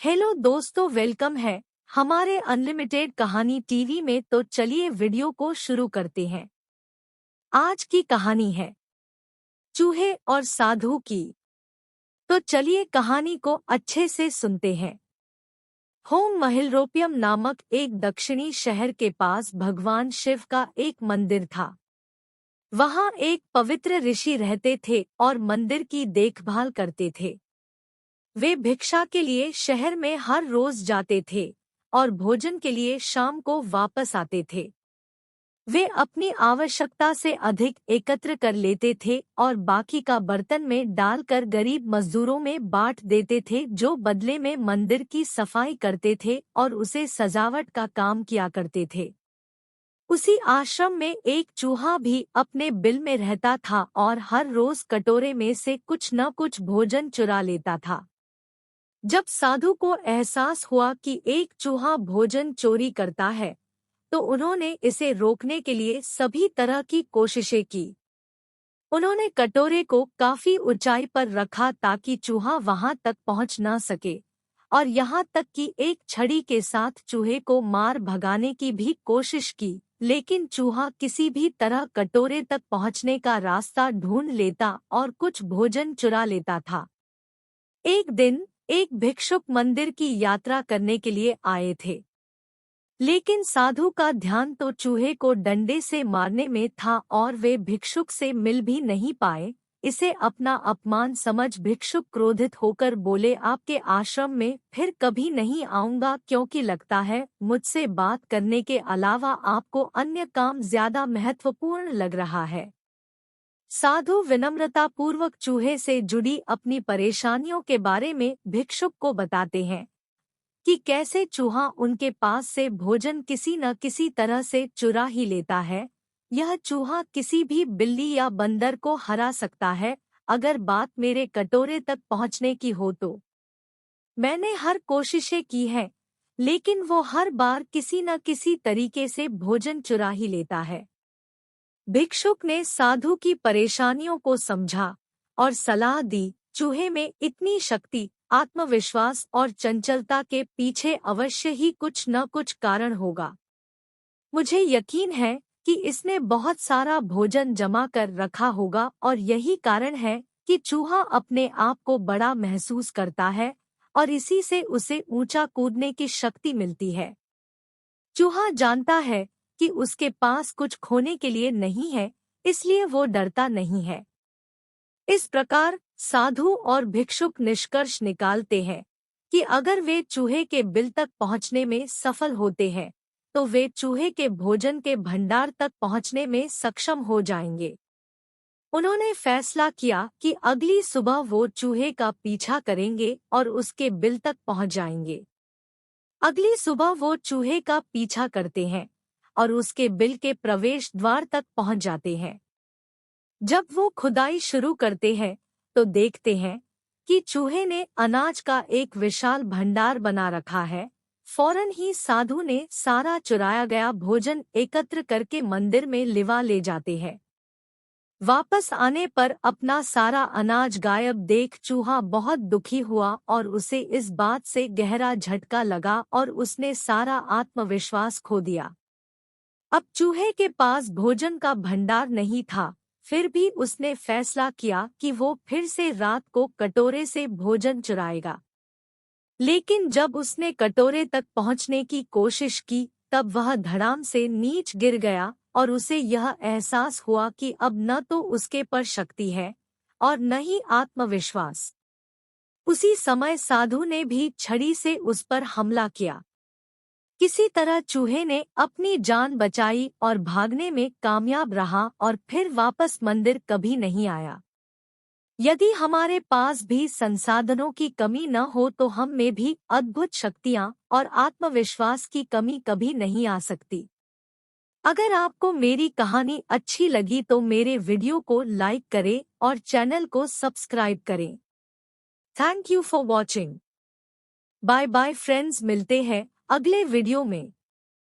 Hello दोस्तों, welcome है हमारे अनलिमिटेड कहानी टीवी में। तो चलिए वीडियो को शुरू करते हैं। आज की कहानी है चूहे और साधु की। तो चलिए कहानी को अच्छे से सुनते हैं। होम महिलरोपियम नामक एक दक्षिणी शहर के पास भगवान शिव का एक मंदिर था। वहाँ एक पवित्र ऋषि रहते थे और मंदिर की देखभाल करते थे। वे भिक्षा के लिए शहर में हर रोज जाते थे और भोजन के लिए शाम को वापस आते थे। वे अपनी आवश्यकता से अधिक एकत्र कर लेते थे और बाकी का बर्तन में डालकर गरीब मजदूरों में बांट देते थे, जो बदले में मंदिर की सफाई करते थे और उसे सजावट का काम किया करते थे। उसी आश्रम में एक चूहा भी अपने बिल में रहता था और हर रोज कटोरे में से कुछ न कुछ भोजन चुरा लेता था। जब साधु को एहसास हुआ कि एक चूहा भोजन चोरी करता है, तो उन्होंने इसे रोकने के लिए सभी तरह की कोशिशें की। उन्होंने कटोरे को काफी ऊंचाई पर रखा ताकि चूहा वहां तक पहुंच न सके, और यहाँ तक कि एक छड़ी के साथ चूहे को मार भगाने की भी कोशिश की, लेकिन चूहा किसी भी तरह कटोरे तक पहुंचने का रास्ता ढूंढ लेता और कुछ भोजन चुरा लेता था। एक दिन एक भिक्षुक मंदिर की यात्रा करने के लिए आए थे, लेकिन साधु का ध्यान तो चूहे को डंडे से मारने में था और वे भिक्षुक से मिल भी नहीं पाए। इसे अपना अपमान समझ भिक्षुक क्रोधित होकर बोले, आपके आश्रम में फिर कभी नहीं आऊंगा, क्योंकि लगता है मुझसे बात करने के अलावा आपको अन्य काम ज्यादा महत्वपूर्ण लग रहा है। साधु विनम्रतापूर्वक चूहे से जुड़ी अपनी परेशानियों के बारे में भिक्षुक को बताते हैं कि कैसे चूहा उनके पास से भोजन किसी न किसी तरह से चुरा ही लेता है। यह चूहा किसी भी बिल्ली या बंदर को हरा सकता है, अगर बात मेरे कटोरे तक पहुंचने की हो तो। मैंने हर कोशिशें की है, लेकिन वो हर बार किसी न किसी तरीके से भोजन चुरा ही लेता है। भिक्षुक ने साधु की परेशानियों को समझा और सलाह दी, चूहे में इतनी शक्ति, आत्मविश्वास और चंचलता के पीछे अवश्य ही कुछ न कुछ कारण होगा। मुझे यकीन है कि इसने बहुत सारा भोजन जमा कर रखा होगा और यही कारण है कि चूहा अपने आप को बड़ा महसूस करता है और इसी से उसे ऊंचा कूदने की शक्ति मिलती है। चूहा जानता है कि उसके पास कुछ खोने के लिए नहीं है, इसलिए वो डरता नहीं है। इस प्रकार साधु और भिक्षुक निष्कर्ष निकालते हैं कि अगर वे चूहे के बिल तक पहुंचने में सफल होते हैं, तो वे चूहे के भोजन के भंडार तक पहुंचने में सक्षम हो जाएंगे। उन्होंने फैसला किया कि अगली सुबह वो चूहे का पीछा करेंगे और उसके बिल तक पहुंच जाएंगे। अगली सुबह वो चूहे का पीछा करते हैं और उसके बिल के प्रवेश द्वार तक पहुंच जाते हैं। जब वो खुदाई शुरू करते हैं, तो देखते हैं कि चूहे ने अनाज का एक विशाल भंडार बना रखा है। फौरन ही साधु ने सारा चुराया गया भोजन एकत्र करके मंदिर में लिवा ले जाते हैं। वापस आने पर अपना सारा अनाज गायब देख चूहा बहुत दुखी हुआ और उसे इस बात से गहरा झटका लगा और उसने सारा आत्मविश्वास खो दिया। अब चूहे के पास भोजन का भंडार नहीं था, फिर भी उसने फैसला किया कि वो फिर से रात को कटोरे से भोजन चुराएगा। लेकिन जब उसने कटोरे तक पहुंचने की कोशिश की, तब वह धड़ाम से नीच गिर गया और उसे यह एहसास हुआ कि अब न तो उसके पर शक्ति है और न ही आत्मविश्वास। उसी समय साधु ने भी छड़ी से उस पर हमला किया। किसी तरह चूहे ने अपनी जान बचाई और भागने में कामयाब रहा और फिर वापस मंदिर कभी नहीं आया। यदि हमारे पास भी संसाधनों की कमी न हो तो हम में भी अद्भुत शक्तियां और आत्मविश्वास की कमी कभी नहीं आ सकती। अगर आपको मेरी कहानी अच्छी लगी तो मेरे वीडियो को लाइक करें और चैनल को सब्सक्राइब करें। Thank you for watching. Bye bye friends, मिलते हैं अगले वीडियो में।